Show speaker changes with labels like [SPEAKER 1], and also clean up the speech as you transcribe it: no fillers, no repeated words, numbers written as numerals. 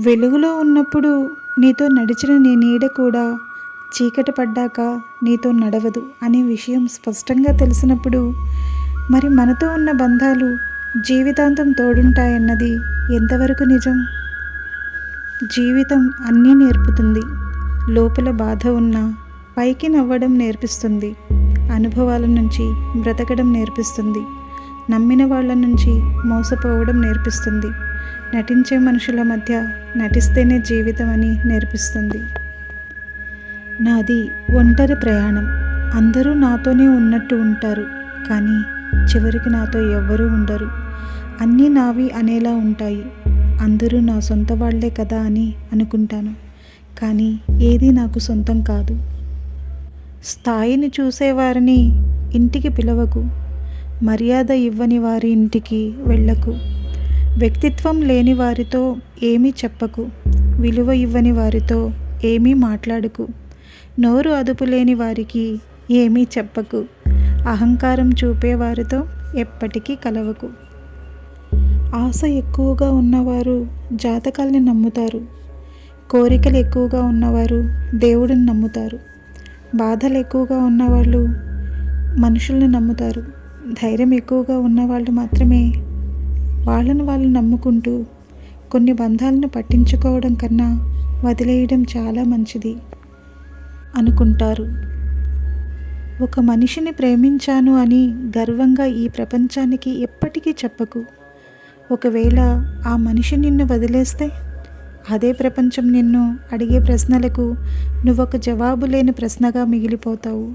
[SPEAKER 1] వెలుగులో ఉన్నప్పుడు నీతో నడిచిన నీ నీడ కూడా చీకటి పడ్డాక నీతో నడవదు అనే విషయం స్పష్టంగా తెలిసినప్పుడు మరి మనతో ఉన్న బంధాలు జీవితాంతం తోడుంటాయన్నది ఎంతవరకు నిజం? జీవితం అన్నీ నేర్పుతుంది. లోపల బాధ ఉన్నా పైకి నవ్వడం నేర్పిస్తుంది. అనుభవాల నుంచి బ్రతకడం నేర్పిస్తుంది. నమ్మిన వాళ్ళ నుంచి మోసపోవడం నేర్పిస్తుంది. నటించే మనుషుల మధ్య నటిస్తేనే జీవితం అని నేర్పిస్తుంది. నాది ఒంటరి ప్రయాణం. అందరూ నాతోనే ఉన్నట్టు ఉంటారు, కానీ చివరికి నాతో ఎవ్వరూ ఉండరు. అన్నీ నావి అనేలా ఉంటాయి. అందరూ నా సొంత వాళ్లే కదా అని అనుకుంటాను, కానీ ఏదీ నాకు సొంతం కాదు. స్థాయిని చూసేవారిని ఇంటికి పిలవకు. మర్యాద ఇవ్వని వారి ఇంటికి వెళ్ళకు. వ్యక్తిత్వం లేని వారితో ఏమీ చెప్పకు. విలువ ఇవ్వని వారితో ఏమీ మాట్లాడకు. నోరు అదుపు లేని వారికి ఏమీ చెప్పకు. అహంకారం చూపేవారితో ఎప్పటికీ కలవకు. ఆశ ఎక్కువగా ఉన్నవారు జాతకాల్ని నమ్ముతారు. కోరికలు ఎక్కువగా ఉన్నవారు దేవుడిని నమ్ముతారు. బాధలు ఎక్కువగా ఉన్నవాళ్ళు మనుషుల్ని నమ్ముతారు. ధైర్యం ఎక్కువగా ఉన్నవాళ్ళు మాత్రమే వాళ్ళను వాళ్ళు నమ్ముకుంటూ కొన్ని బంధాలను పట్టించుకోవడం కన్నా వదిలేయడం చాలా మంచిది అనుకుంటారు. ఒక మనిషిని ప్రేమించాను అని గర్వంగా ఈ ప్రపంచానికి ఎప్పటికీ చెప్పకు. ఒకవేళ ఆ మనిషి నిన్ను వదిలేస్తే అదే ప్రపంచం నిన్ను అడిగే ప్రశ్నలకు నువ్వొక జవాబు లేని ప్రశ్నగా మిగిలిపోతావు.